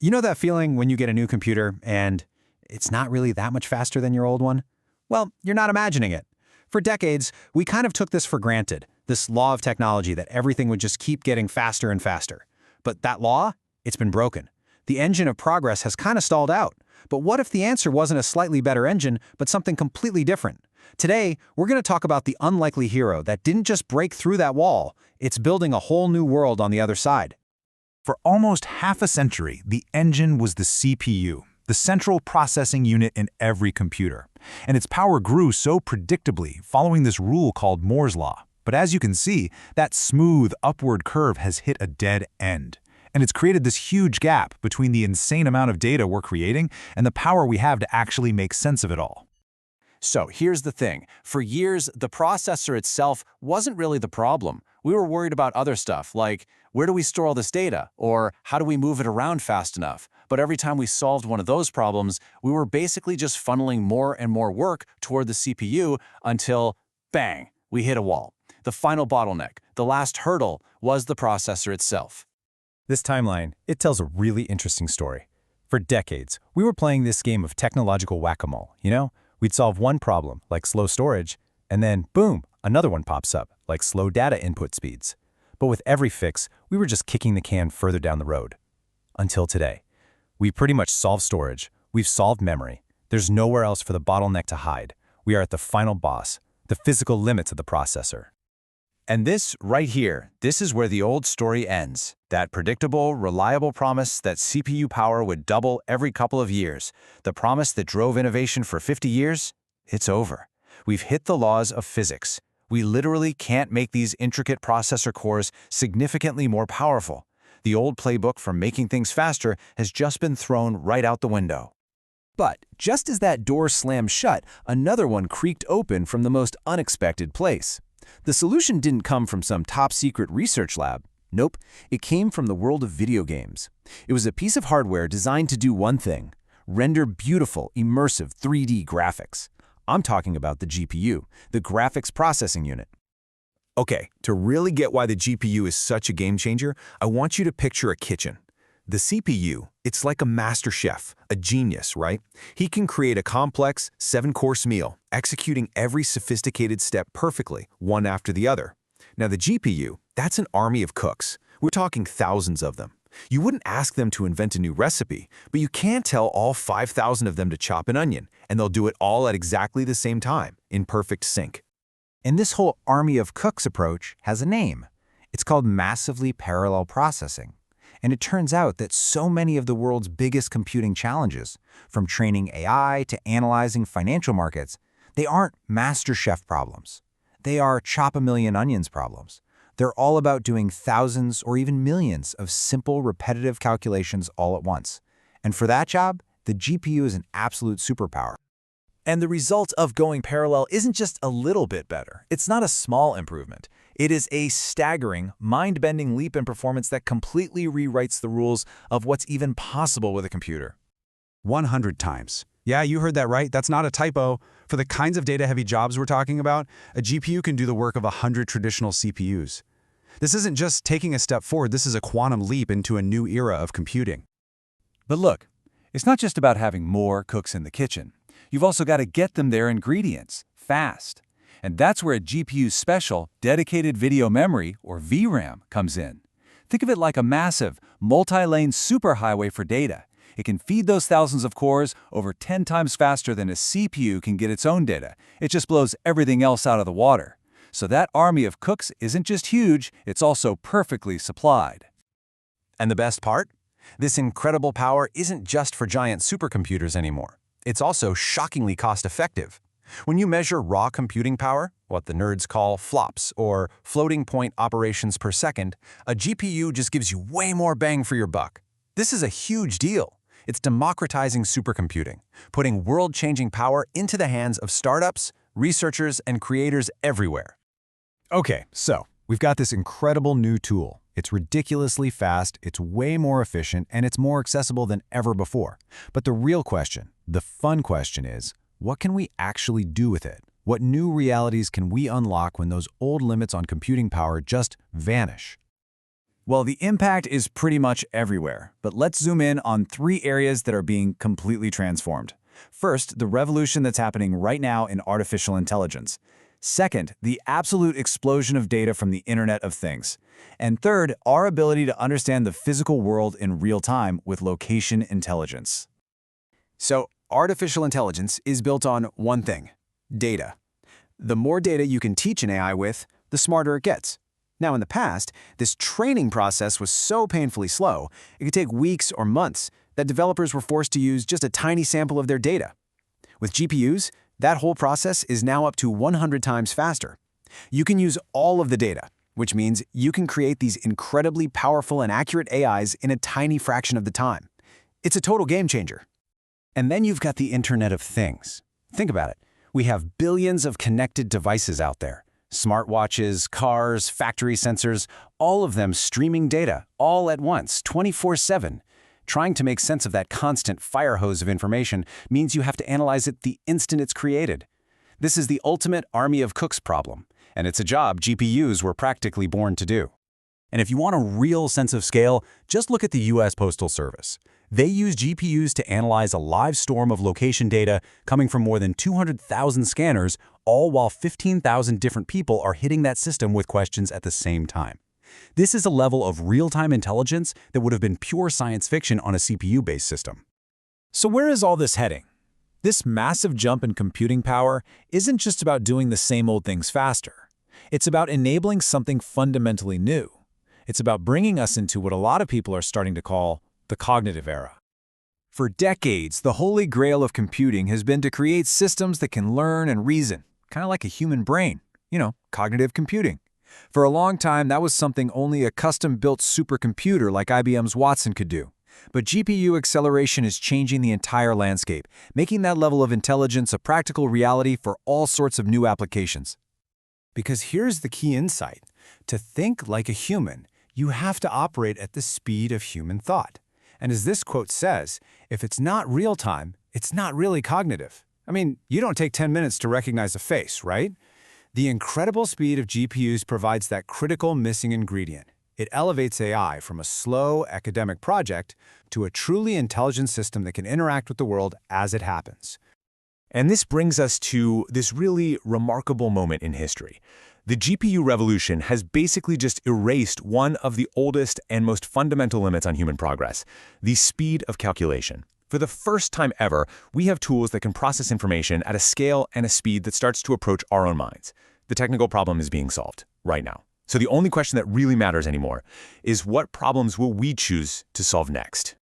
You know that feeling when you get a new computer and it's not really that much faster than your old one? Well, you're not imagining it. For decades, we kind of took this for granted, this law of technology that everything would just keep getting faster and faster. But that law, it's been broken. The engine of progress has kind of stalled out. But what if the answer wasn't a slightly better engine, but something completely different? Today, we're going to talk about the unlikely hero that didn't just break through that wall, it's building a whole new world on the other side. For almost half a century, the engine was the CPU, the central processing unit in every computer. And its power grew so predictably, following this rule called Moore's Law. But as you can see, that smooth upward curve has hit a dead end. And it's created this huge gap between the insane amount of data we're creating and the power we have to actually make sense of it all. So here's the thing. For years, the processor itself wasn't really the problem. We were worried about other stuff, like where do we store all this data, or how do we move it around fast enough? But every time we solved one of those problems, we were basically just funneling more and more work toward the CPU until, bang, we hit a wall. The final bottleneck, the last hurdle, was the processor itself. This timeline, it tells a really interesting story. For decades, we were playing this game of technological whack-a-mole, you know? We'd solve one problem, like slow storage, and then, boom, another one pops up, like slow data input speeds. But with every fix, we were just kicking the can further down the road. Until today. We pretty much solved storage, we've solved memory. There's nowhere else for the bottleneck to hide. We are at the final boss, the physical limits of the processor. And this, right here, this is where the old story ends. That predictable, reliable promise that CPU power would double every couple of years. The promise that drove innovation for 50 years, it's over. We've hit the laws of physics. We literally can't make these intricate processor cores significantly more powerful. The old playbook for making things faster has just been thrown right out the window. But just as that door slammed shut, another one creaked open from the most unexpected place. The solution didn't come from some top-secret research lab. Nope, it came from the world of video games. It was a piece of hardware designed to do one thing: render beautiful, immersive 3D graphics. I'm talking about the GPU, the graphics processing unit. Okay, to really get why the GPU is such a game changer, I want you to picture a kitchen. The CPU, it's like a master chef, a genius, right? He can create a complex, 7-course meal, executing every sophisticated step perfectly, one after the other. Now the GPU, that's an army of cooks. We're talking thousands of them. You wouldn't ask them to invent a new recipe, but you can tell all 5,000 of them to chop an onion, and they'll do it all at exactly the same time, in perfect sync. And this whole army of cooks approach has a name. It's called massively parallel processing. And it turns out that so many of the world's biggest computing challenges, from training AI to analyzing financial markets, they aren't master chef problems. They are chop a million onions problems. They're all about doing thousands or even millions of simple, repetitive calculations all at once. And for that job, the GPU is an absolute superpower. And the result of going parallel isn't just a little bit better. It's not a small improvement. It is a staggering, mind-bending leap in performance that completely rewrites the rules of what's even possible with a computer. 100 times. Yeah, you heard that right. That's not a typo. For the kinds of data-heavy jobs we're talking about, a GPU can do the work of 100 traditional CPUs. This isn't just taking a step forward, this is a quantum leap into a new era of computing. But look, it's not just about having more cooks in the kitchen. You've also got to get them their ingredients, fast. And that's where a GPU's special, dedicated video memory, or VRAM, comes in. Think of it like a massive, multi-lane superhighway for data. It can feed those thousands of cores over 10 times faster than a CPU can get its own data. It just blows everything else out of the water. So that army of cooks isn't just huge, it's also perfectly supplied. And the best part? This incredible power isn't just for giant supercomputers anymore. It's also shockingly cost-effective. When you measure raw computing power, what the nerds call flops or floating point operations per second, a GPU just gives you way more bang for your buck. This is a huge deal. It's democratizing supercomputing, putting world-changing power into the hands of startups, researchers, and creators everywhere. Okay, so we've got this incredible new tool. It's ridiculously fast, it's way more efficient, and it's more accessible than ever before. But the real question, the fun question is, what can we actually do with it? What new realities can we unlock when those old limits on computing power just vanish? Well, the impact is pretty much everywhere, but let's zoom in on 3 areas that are being completely transformed. First, the revolution that's happening right now in artificial intelligence. Second, the absolute explosion of data from the Internet of Things. And third, our ability to understand the physical world in real time with location intelligence. So, artificial intelligence is built on one thing: data. The more data you can teach an AI with, the smarter it gets. Now, in the past, this training process was so painfully slow, it could take weeks or months, that developers were forced to use just a tiny sample of their data. With GPUs, that whole process is now up to 100 times faster. You can use all of the data, which means you can create these incredibly powerful and accurate AIs in a tiny fraction of the time. It's a total game changer. And then you've got the Internet of Things. Think about it. We have billions of connected devices out there. Smartwatches, cars, factory sensors, all of them streaming data, all at once, 24/7. Trying to make sense of that constant fire hose of information means you have to analyze it the instant it's created. This is the ultimate army of cooks problem, and it's a job GPUs were practically born to do. And if you want a real sense of scale, just look at the U.S. Postal Service. They use GPUs to analyze a live storm of location data coming from more than 200,000 scanners, all while 15,000 different people are hitting that system with questions at the same time. This is a level of real-time intelligence that would have been pure science fiction on a CPU-based system. So where is all this heading? This massive jump in computing power isn't just about doing the same old things faster. It's about enabling something fundamentally new. It's about bringing us into what a lot of people are starting to call the cognitive era. For decades, the holy grail of computing has been to create systems that can learn and reason, kind of like a human brain. Cognitive computing. For a long time, that was something only a custom-built supercomputer like IBM's Watson could do. But GPU acceleration is changing the entire landscape, making that level of intelligence a practical reality for all sorts of new applications. Because here's the key insight. To think like a human, you have to operate at the speed of human thought. And as this quote says, if it's not real-time, it's not really cognitive. I mean, you don't take 10 minutes to recognize a face, right? The incredible speed of GPUs provides that critical missing ingredient. It elevates AI from a slow academic project to a truly intelligent system that can interact with the world as it happens. And this brings us to this really remarkable moment in history. The GPU revolution has basically just erased one of the oldest and most fundamental limits on human progress, the speed of calculation. For the first time ever, we have tools that can process information at a scale and a speed that starts to approach our own minds. The technical problem is being solved right now. So the only question that really matters anymore is what problems will we choose to solve next?